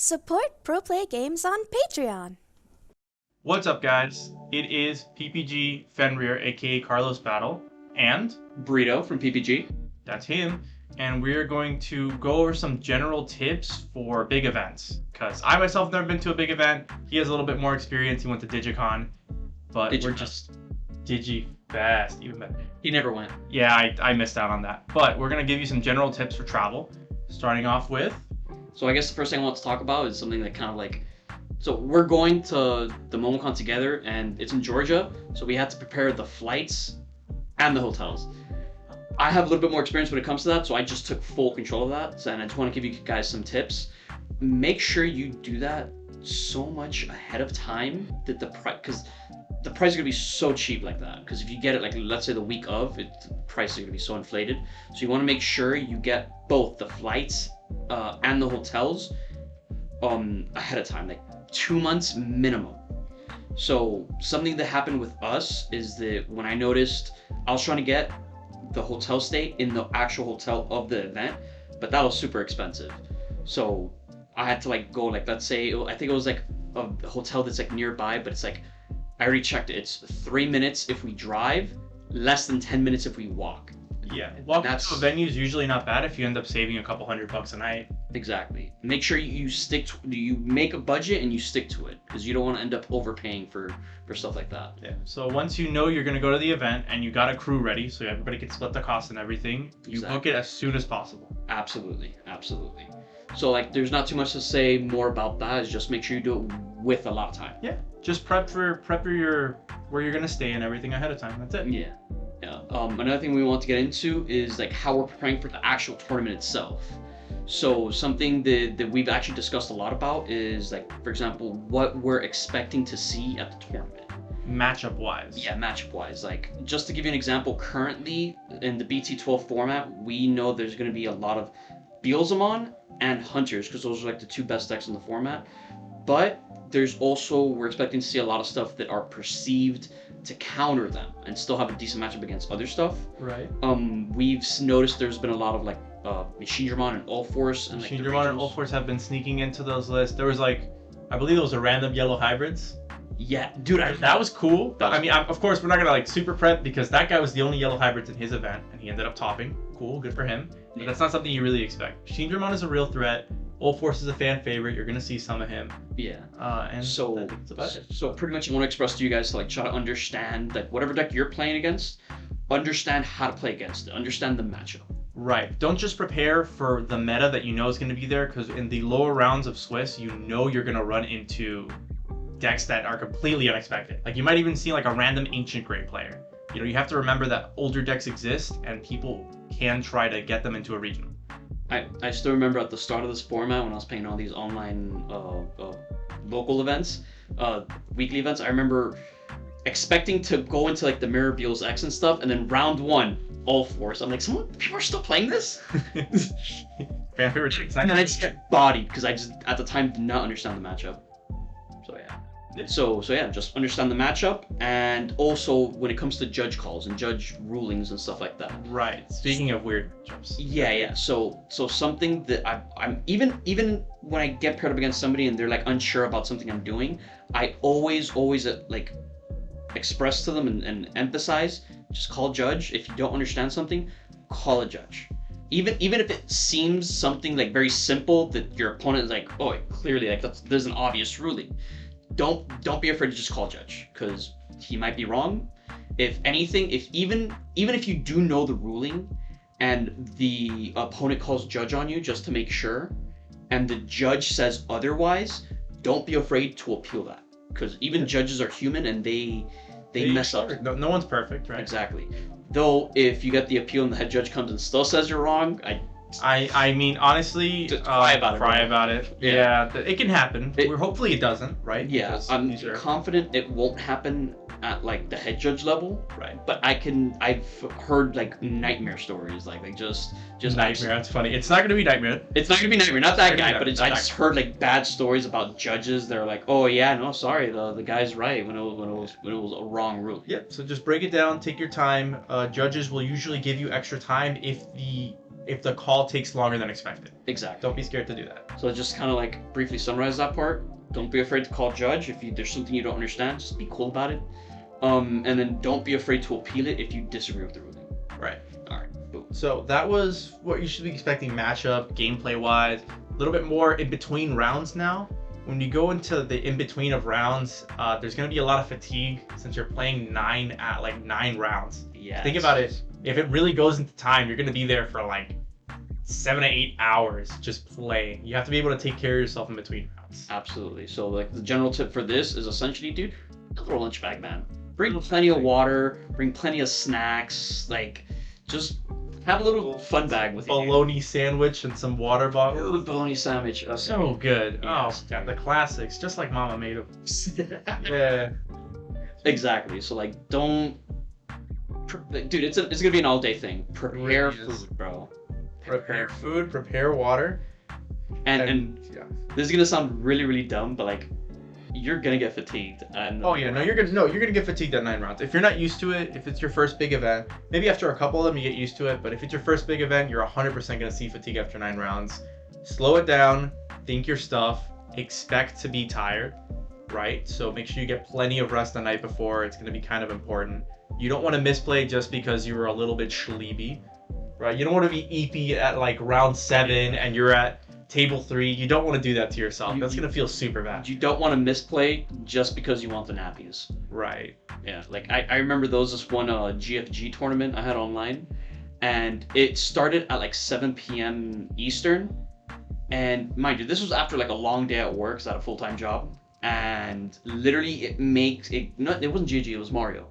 Support Pro Play Games on Patreon. What's up, guys? It is PPG Fenrir, aka Carlos Battle, and Brito from PPG. that's him. And we're going to go over some general tips for big events. Because I myself have never been to a big event. He has a little bit more experience. He went to DigiCon. But we're just DigiFest, even better. He never went. Yeah, I missed out on that. But we're going to give you some general tips for travel. Starting off with... So I guess the first thing I want to talk about is something that kind of like... So we're going to the Momocon together, and it's in Georgia. So we had to prepare the flights and the hotels. I have a little bit more experience when it comes to that, so I just took full control of that. And I just want to give you guys some tips. Make sure you do that so much ahead of time that the price, because the price is gonna be so cheap like that. Because if you get it like let's say the week of, the price is gonna be so inflated. So you want to make sure you get both the flights and the hotels ahead of time, like 2 months minimum. So something that happened with us is that when I noticed, I was trying to get the hotel stay in the actual hotel of the event, but that was super expensive. So I had to like go like, let's say, I think it was like a hotel that's like nearby, but it's like, I already checked it. It's 3 minutes if we drive, less than 10 minutes if we walk. Yeah, walking to a venue is usually not bad if you end up saving a couple $100 a night. Exactly. Make sure you you make a budget and you stick to it, because you don't want to end up overpaying for stuff like that. Yeah. So once you know you're going to go to the event and you got a crew ready, so everybody can split the cost and everything, you book it as soon as possible. Absolutely, absolutely. So like, there's not too much to say more about that. Is just make sure you do it with a lot of time. Yeah. Just prep for your where you're going to stay and everything ahead of time. That's it. Yeah. Yeah. Another thing we want to get into is like how we're preparing for the actual tournament itself. So something that we've actually discussed a lot about is like, for example, what we're expecting to see at the tournament. Matchup wise. Yeah, matchup wise. Like, just to give you an example, currently in the BT12 format, we know there's going to be a lot of Beelzemon and Hunters, because those are like the two best decks in the format. But there's also, we're expecting to see a lot of stuff that are perceived to counter them and still have a decent matchup against other stuff. Right. We've noticed there's been a lot of like Machinedramon and All-Force, and like Machinedramon and All-Force have been sneaking into those lists. There was like, I believe it was a random yellow hybrids. Yeah, dude, that was cool. I mean, of course, we're not gonna like super prep because that guy was the only yellow hybrids in his event, and he ended up topping. Cool, good for him. But that's not something you really expect. Machinedramon is a real threat. All-Force is a fan favorite. You're gonna see some of him. Yeah. And so that's about it. So pretty much, I want to express to you guys to like try to understand like whatever deck you're playing against, understand how to play against it, understand the matchup. Right. Don't just prepare for the meta that you know is going to be there, because in the lower rounds of Swiss, you know you're going to run into decks that are completely unexpected. Like, you might even see like a random Ancient Grey player. You know, you have to remember that older decks exist and people can try to get them into a regional. I still remember at the start of this format when I was playing all these online local events, weekly events, I remember expecting to go into like the Mirror Beals X and stuff, and then round one, All-Force. I'm like, people are still playing this? Fan favorite tricks. And then I just get bodied because I just at the time did not understand the matchup. So yeah. So yeah, just understand the matchup, and also when it comes to judge calls and judge rulings and stuff like that. Right. Speaking of weird jumps. Yeah. So something that I'm even when I get paired up against somebody and they're like unsure about something I'm doing, I always like express to them and emphasize, just call judge. If you don't understand something, call a judge. Even if it seems something like very simple that your opponent is like, oh, clearly like there's an obvious ruling. Don't be afraid to just call judge, because he might be wrong. If anything, even if you do know the ruling and the opponent calls judge on you just to make sure, and the judge says otherwise, don't be afraid to appeal that, because even judges are human and they mess up. No one's perfect, right? Exactly. Though if you get the appeal and the head judge comes and still says you're wrong, I mean, honestly, just cry about it. Yeah, it can happen. Hopefully it doesn't, right? Yeah, I'm confident it won't happen at like the head judge level. Right. But I've heard like nightmare stories, like just nightmare. That's funny. It's not gonna be nightmare. It's not gonna be nightmare. Not that guy, but I just heard like bad stories about judges. They're like, oh yeah, no, sorry, the guy's right when it was a wrong rule. Yep. So just break it down. Take your time. Judges will usually give you extra time if the if the call takes longer than expected. Exactly. Don't be scared to do that. So just kind of like briefly summarize that part. Don't be afraid to call judge if there's something you don't understand. Just be cool about it. And then don't be afraid to appeal it if you disagree with the ruling. Right. All right. Boom. So that was what you should be expecting matchup, gameplay wise. A little bit more in between rounds now. When you go into the in between of rounds, there's gonna be a lot of fatigue since you're playing 9 rounds. Yeah. Think about it. If it really goes into time, you're gonna be there for like 7 to 8 hours just playing. You have to be able to take care of yourself in between rounds. Absolutely. So like the general tip for this is essentially, dude, a little lunch bag, man. Bring plenty of water. Bring plenty of snacks. Like, just have a little fun bag with you. Bologna sandwich and some water Ooh, bottles. bologna sandwich. Okay. So good. Yes. Oh, yeah, the classics, just like Mama made them. Yeah. Exactly. So like, don't. Dude, it's gonna be an all-day thing. Prepare It really is. food, bro. Prepare food, prepare water. And yeah. this is gonna sound really, really dumb, but like, you're gonna get fatigued. And Oh yeah, you're gonna get fatigued at 9 rounds. If you're not used to it, if it's your first big event, maybe after a couple of them you get used to it, but if it's your first big event, you're 100% gonna see fatigue after 9 rounds. Slow it down, think your stuff, expect to be tired, right? So make sure you get plenty of rest the night before. It's gonna be kind of important. You don't want to misplay just because you were a little bit sleepy, right? You don't want to be eepy at like round 7 and you're at table 3. You don't want to do that to yourself. That's gonna feel super bad. you don't want to misplay just because you want the nappies. Right. Yeah, like I remember this one GFG tournament I had online, and it started at like 7 p.m. Eastern, and mind you, this was after like a long day at work, 'cause I had a full-time job, and literally it wasn't GG, it was Mario.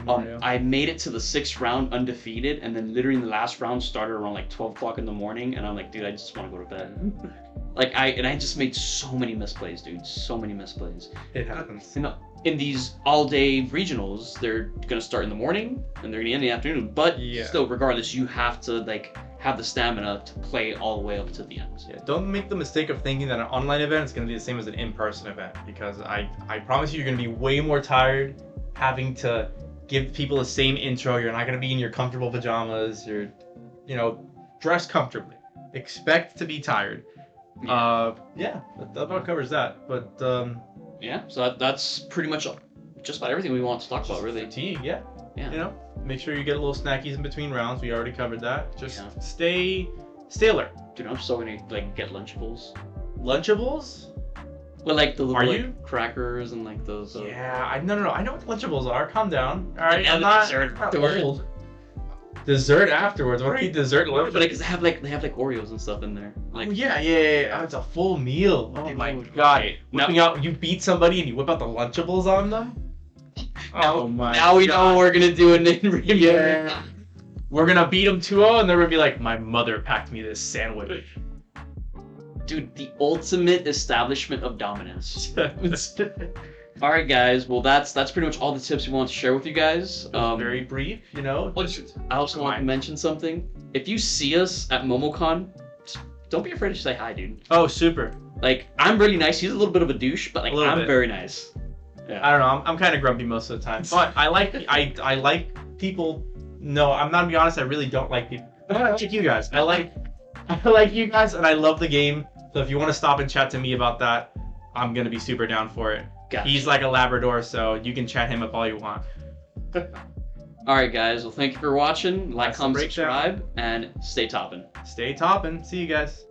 Mario. I made it to the 6th round undefeated, and then literally in the last round started around like 12 o'clock in the morning, and I'm like, dude, I just want to go to bed. I just made so many misplays, dude, so many misplays. It happens. You know, in these all-day regionals, they're gonna start in the morning and they're gonna end in the afternoon. But Yeah. still, regardless, you have to like have the stamina to play all the way up to the end. Yeah, don't make the mistake of thinking that an online event is going to be the same as an in-person event, because I promise you, you're going to be way more tired having to give people the same intro. You're not going to be in your comfortable pajamas. You're, dress comfortably. Expect to be tired. Yeah. That about covers that. But Yeah. So that's pretty much just about everything we want to talk about, really. fatigue, yeah. Yeah. Make sure you get a little snackies in between rounds. We already covered that. Just Yeah. stay alert. Dude, I'm so gonna like get Lunchables. Lunchables? Well, like the little Are like, you? crackers and like those. Yeah, no. I know what Lunchables are. Calm down. All right, Yeah, I'm the not dessert not afterwards. old. Dessert afterwards. What are you dessert? But like they have like Oreos and stuff in there. Like Oh, yeah. Oh, it's a full meal. Oh Dude, my dude, god. right. Whipping out, you beat somebody and you whip out the Lunchables on them? Oh my now we know what we're gonna do in review. Yeah. We're gonna beat them 2-0 and they're gonna be like, my mother packed me this sandwich. Dude, the ultimate establishment of dominance. All right, guys. Well, that's pretty much all the tips we want to share with you guys. Very brief, I also want to mention something. If you see us at Momocon, just don't be afraid to say hi, dude. Oh, super. Like, I'm really nice. He's a little bit of a douche, but like A little I'm bit. very nice. I don't know. I'm kind of grumpy most of the time, but I like people. No, I'm not gonna be honest. I really don't like people. I like you guys. I like you guys, and I love the game. So if you want to stop and chat to me about that, I'm gonna be super down for it. Gotcha. He's like a Labrador, so you can chat him up all you want. All right, guys. Well, thank you for watching. Like, That's the comment, breakdown. subscribe, and stay topping. Stay topping. See you guys.